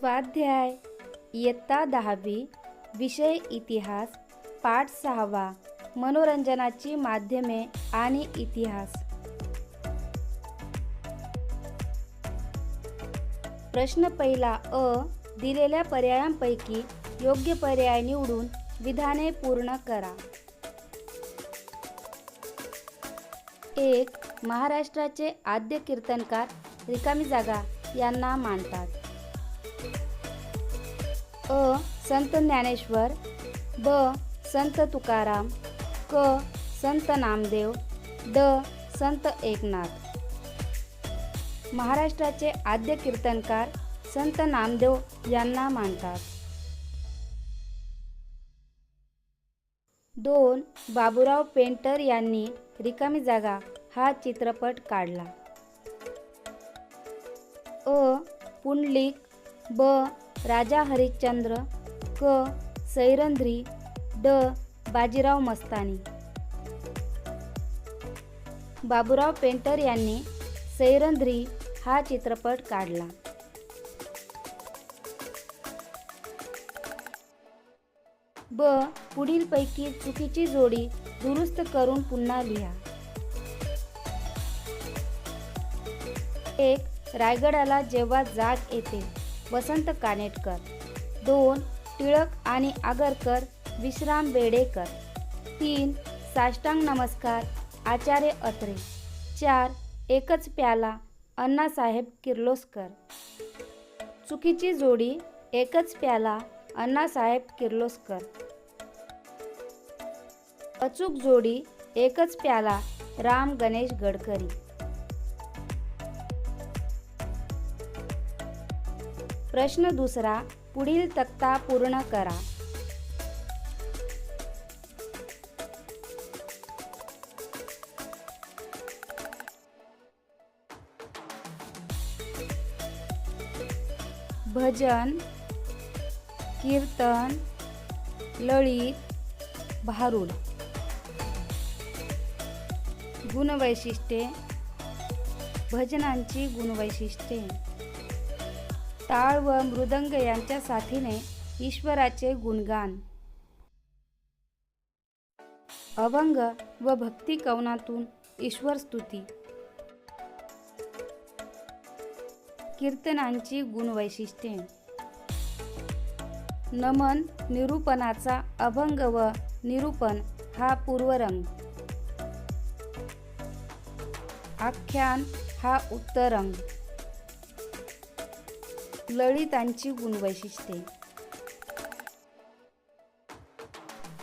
स्वाध्याय इयत्ता 10वी विषय इतिहास पाठ 6 मनोरंजनाची माध्यमे आणि इतिहास। प्रश्न पहिला अ दिलेल्या पर्यायांपैकी योग्य पर्याय निवडून विधाने पूर्ण करा। 1. महाराष्ट्राचे आद्य कीर्तनकार रिकामी जागा यांना मानतात। अ. संत ज्ञानेश्वर, ब. संत तुकाराम, क. संत नामदेव, ड. संत एकनाथ। महाराष्ट्राचे आद्य कीर्तनकार संत नामदेव यांना मानतात। 2. बाबूराव पेंटर यांनी रिकामी जागा हा चित्रपट काढला। अ. पुंडलिक, ब. राजा हरिश्चंद्र, क. सैरंध्री, ड. बाजीराव मस्तानी। बाबूराव पेंटर यांनी सैरंध्री हा चित्रपट काढला। ब. पुढीलपैकी चुकीची जोडी दुरुस्त करून पुन्हा लिहा। 1. रायगडाला जेव्हा जाग येते वसंत कानेटकर। 2. टिळक आणि आगरकर विश्राम बेडेकर। 3. साष्टांग नमस्कार आचार्य अत्रे। 4. एकच प्याला अण्णासाहेब किर्लोस्कर। चुकीची जोडी एकच प्याला अण्णासाहेब किर्लोस्कर। अचूक जोडी एकच प्याला राम गणेश गडकरी। प्रश्न दुसरा पुढील तक्ता पूर्ण करा। भजन, कीर्तन, ललित, भारुड। गुणवैशिष्ट्ये, भजनांची गुणवैशिष्ट्ये। टाळ व मृदंग यांच्या साथीने ईश्वराचे गुणगान। अभंग व भक्ती कवनातून ईश्वर स्तुती। कीर्तनांची गुणवैशिष्ट्ये। नमन निरूपणाचा अभंग व निरूपण हा पूर्वरंग। आख्यान हा उत्तरंग। ललितांची गुणवैशिष्ट्ये।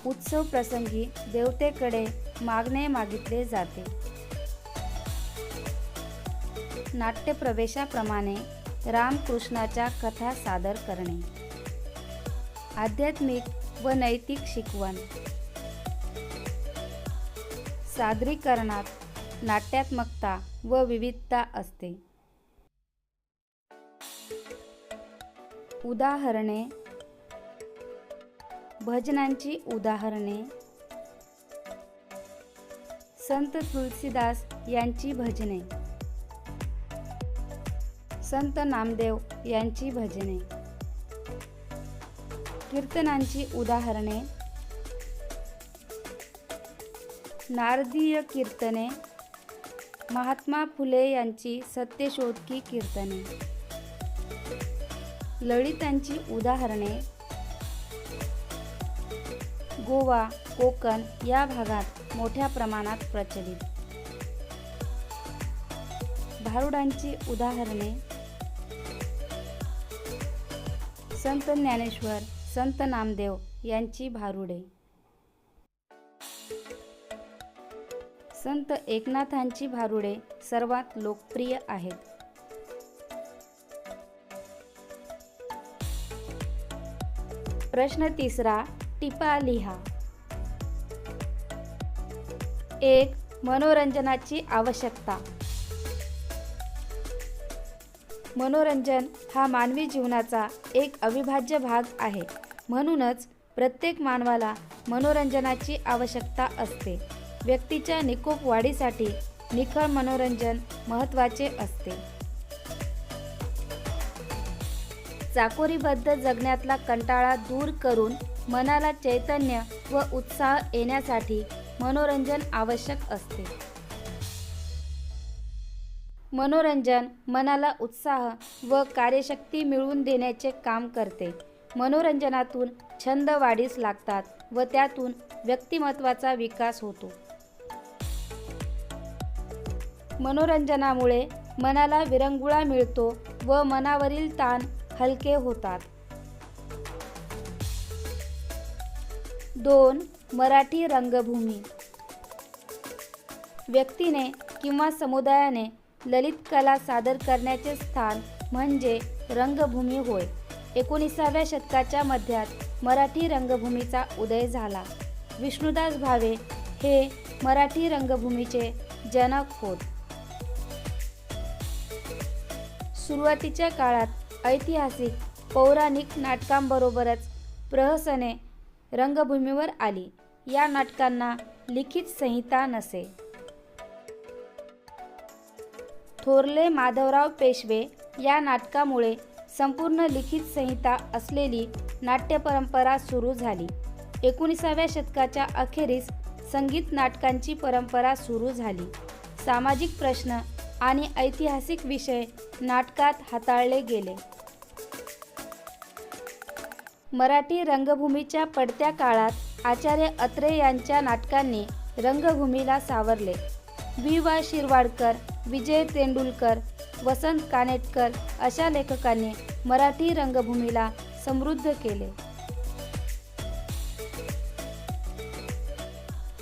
उत्सव प्रसंगी देवतेकडे मागणे मागितले जाते। नाट्यप्रवेशाप्रमाणे रामकृष्णाच्या कथा सादर करणे। आध्यात्मिक व नैतिक शिकवण। सादरीकरणात नाट्यात्मकता व विविधता असते। उदाहरणे, भजनांची उदाहरणे। संत तुलसीदास यांची भजने। संत नामदेव यांची भजने। कीर्तनांची उदाहरणे। नारदीय कीर्तने। महात्मा फुले यांची सत्यशोधकी कीर्तने। ललितांची उदाहरणे। गोवा, कोकण या भागात मोठ्या प्रमाणात प्रचलित। भारुडांची उदाहरणे। संत ज्ञानेश्वर, संत नामदेव यांची भारुडे। संत एकनाथांची भारुडे सर्वात लोकप्रिय आहेत। प्रश्न तिसरा टिपा लिहा। 1. मनोरंजनाची आवश्यकता। मनोरंजन हा मानवी जीवनाचा एक अविभाज्य भाग आहे। म्हणूनच प्रत्येक मानवाला मनोरंजनाची आवश्यकता असते। व्यक्तीच्या निकोप वाढीसाठी निखळ मनोरंजन महत्त्वाचे असते। चाकोरीबद्ध जगण्यातला कंटाळा दूर करून मनाला चैतन्य व उत्साह येण्यासाठी मनोरंजन आवश्यक असते. मनोरंजन मनाला उत्साह व कार्यशक्ती मिळवून देण्याचे काम करते. मनोरंजनातून छंद वाढीस लागतात व त्यातून व्यक्तिमत्वाचा विकास होतो. मनोरंजनामुळे मनाला विरंगुळा मिळतो व मनावरील ताण हलके होतात. 2. मराठी रंगभूमी. व्यक्तीने किंवा समुदायाने ललित कला सादर करण्याचे स्थान म्हणजे रंगभूमी होय. 19व्या शतकाच्या मध्यात मराठी रंगभूमीचा उदय झाला. विष्णुदास भावे हे मराठी रंगभूमीचे जनक होत. सुरुवातीच्या काळात ऐतिहासिक पौराणिक नाटकांबरोबरच प्रहसने रंगभूमीवर आली. या नाटकांना लिखित संहिता नसे. थोरले माधवराव पेशवे या नाटकामुळे संपूर्ण लिखित संहिता असलेली नाट्यपरंपरा सुरू झाली. 19व्या शतकाच्या अखेरीस संगीत नाटकांची परंपरा सुरू झाली. सामाजिक प्रश्न आणि ऐतिहासिक विषय नाटकात हाताळले गेले. मराठी रंगभूमीच्या पडत्या काळात आचार्य अत्रे यांच्या नाटकांनी रंगभूमीला सावरले. वि. शिरवाडकर, विजय तेंडुलकर, वसंत कानेटकर अशा लेखकांनी मराठी रंगभूमीला समृद्ध केले.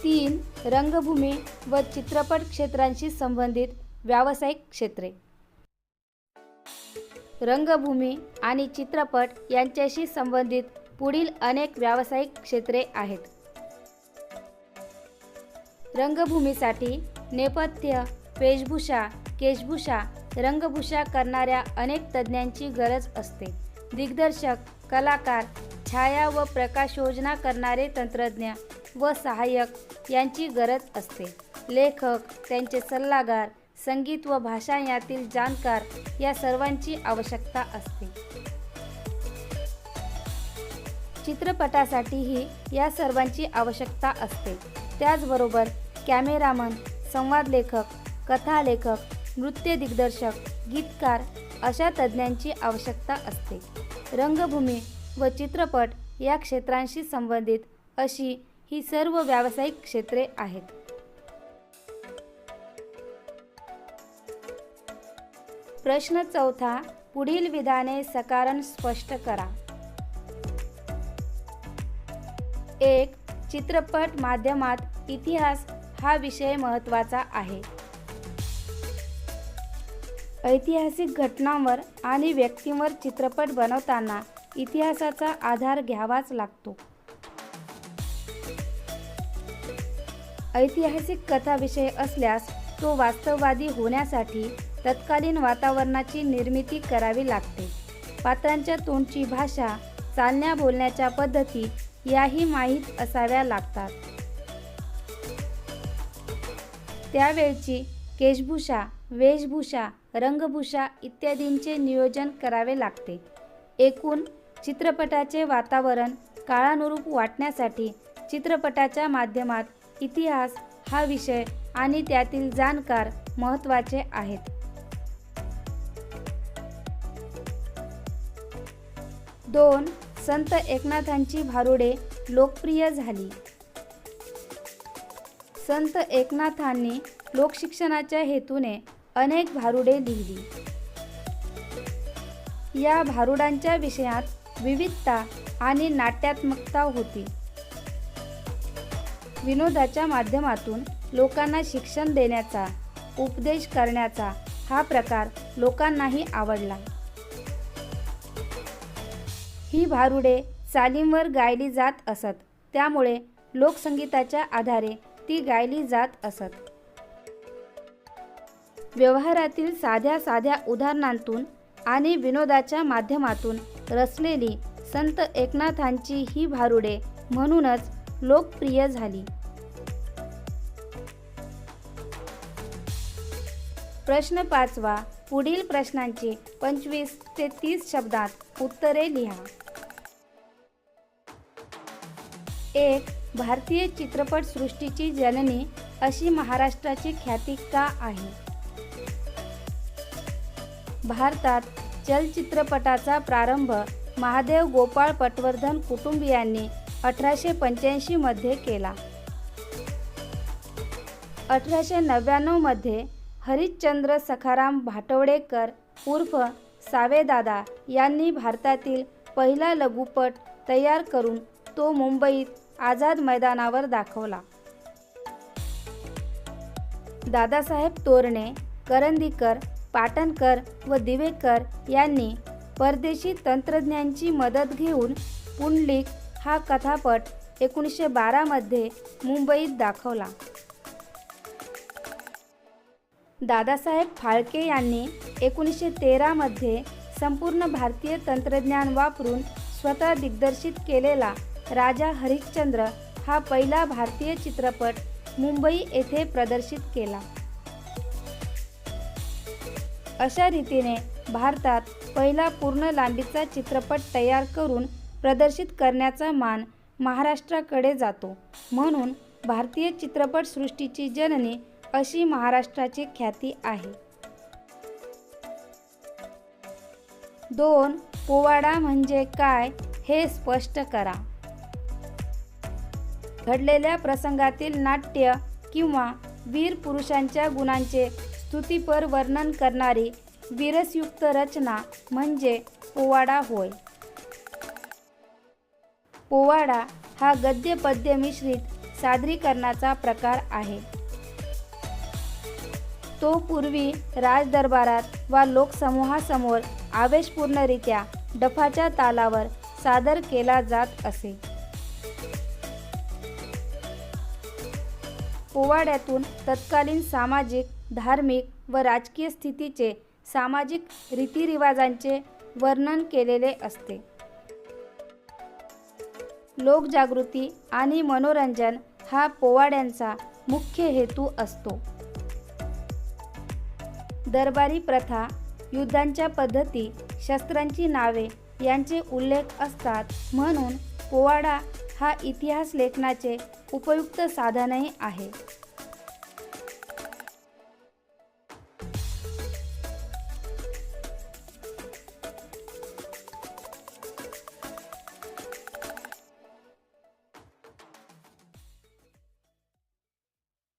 3. रंगभूमी व चित्रपट क्षेत्रांशी संबंधित व्यावसायिक क्षेत्रे. रंगभूमी आणि चित्रपट यांच्याशी संबंधित पुढील अनेक व्यावसायिक क्षेत्रे आहेत. रंगभूमीसाठी नेपथ्य, वेशभूषा, केशभूषा, रंगभूषा करणाऱ्या अनेक तज्ज्ञांची गरज असते. दिग्दर्शक, कलाकार, छाया व प्रकाशयोजना करणारे तंत्रज्ञ व सहाय्यक यांची गरज असते. लेखक, त्यांचे सल्लागार, संगीत व भाषा यातील जाणकार या सर्वांची आवश्यकता असते. चित्रपटासाठीही या सर्वांची आवश्यकता असते. त्याचबरोबर कॅमेरामन, संवाद लेखक, कथालेखक, नृत्य दिग्दर्शक, गीतकार अशा तज्ज्ञांची आवश्यकता असते. रंगभूमी व चित्रपट या क्षेत्रांशी संबंधित अशी ही सर्व व्यावसायिक क्षेत्रे आहेत. प्रश्न 4. पुढील विधाने सकारण स्पष्ट करा. 1. चित्रपट माध्यमात इतिहास हा विषय महत्त्वाचा आहे. ऐतिहासिक घटनांवर आणि व्यक्तींवर चित्रपट बनवताना इतिहासाचा आधार घ्यावाच लागतो. ऐतिहासिक कथाविषय असल्यास तो वास्तववादी होण्यासाठी तत्कालीन वातावरणाची निर्मिती करावी लागते. पात्रांच्या तोंडची भाषा, चालण्या बोलण्याच्या पद्धती याही माहीत असाव्या लागतात. त्यावेळची केशभूषा, वेशभूषा, रंगभूषा इत्यादींचे नियोजन करावे लागते. एकूण चित्रपटाचे वातावरण काळानुरूप वाटण्यासाठी चित्रपटाच्या माध्यमात इतिहास हा विषय आणि त्यातील जाणकार महत्त्वाचे आहेत. 2. संत एकनाथांची भारुडे लोकप्रिय झाली. संत एकनाथांनी लोकशिक्षणाच्या हेतूने अनेक भारुडे लिहिली. या भारुडांच्या विषयात विविधता आणि नाट्यात्मकता होती. विनोदाच्या माध्यमातून लोकांना शिक्षण देण्याचा, उपदेश करण्याचा हा प्रकार लोकांनाही आवडला. ही भारुडे चालींवर गायली जात असत, त्यामुळे लोकसंगीताच्या आधारे ती गायली जात असत. व्यवहारातील साध्या साध्या उदाहरणांतून आणि विनोदाच्या माध्यमातून रचलेली संत एकनाथांची ही भारुडे म्हणूनच लोकप्रिय झाली. प्रश्न 5. पुढील प्रश्नांची 25 ते 30 शब्दात उत्तरे लिहा. एक. भारतीय चित्रपटसृष्टीची जननी अशी महाराष्ट्राची ख्याती का आहे? भारतात चलचित्रपटाचा प्रारंभ महादेव गोपाळ पटवर्धन कुटुंबियांनी 1885 मध्ये केला. 1899 मध्ये हरिश्चंद्र सखाराम भाटवडेकर उर्फ सावेदादा यांनी भारतातील पहिला लघुपट तयार करून तो मुंबईत आझाद मैदानावर दाखवला. दादासाहेब तोरणे, करंदीकर, पाटणकर व दिवेकर यांनी परदेशी तंत्रज्ञांची मदत घेऊन पुंडलिक हा कथापट 1912 मध्ये मुंबईत दाखवला. दादासाहेब फाळके यांनी 1913 मध्ये संपूर्ण भारतीय तंत्रज्ञान वापरून स्वतः दिग्दर्शित केलेला राजा हरिश्चंद्र हा पहिला भारतीय चित्रपट मुंबई येथे प्रदर्शित केला. अशा रीतीने भारतात पहिला पूर्ण लांबीचा चित्रपट तयार करून प्रदर्शित करण्याचा मान महाराष्ट्राकडे जातो. म्हणून भारतीय चित्रपटसृष्टीची जननी अशी महाराष्ट्राची ख्याती आहे. 2. पोवाडा म्हणजे काय हे स्पष्ट करा. घडलेल्या प्रसंगातील नाट्य किंवा वीर पुरुषांच्या गुणांचे स्तुतिपर वर्णन करणारी वीरसयुक्त रचना म्हणजे पोवाडा होय. पोवाडा हा गद्य पद्य मिश्रित सादरीकरणाचा प्रकार आहे. तो पूर्वी राजदरबारात वा लोकसमूहासमोर आवेशपूर्णरित्या डफाच्या तालावर सादर केला जात असे. पोवाड्यातून तत्कालीन सामाजिक, धार्मिक व राजकीय स्थितीचे, सामाजिक रीतिरिवाजांचे वर्णन केलेले असते. लोकजागृती आणि मनोरंजन हा पोवाड्यांचा मुख्य हेतू असतो. दरबारी प्रथा, युद्धांच्या पद्धती, शस्त्रांची नावे यांचे उल्लेख असतात. म्हणून पोवाडा हा इतिहास लेखनाचे उपयुक्त साधनही आहे.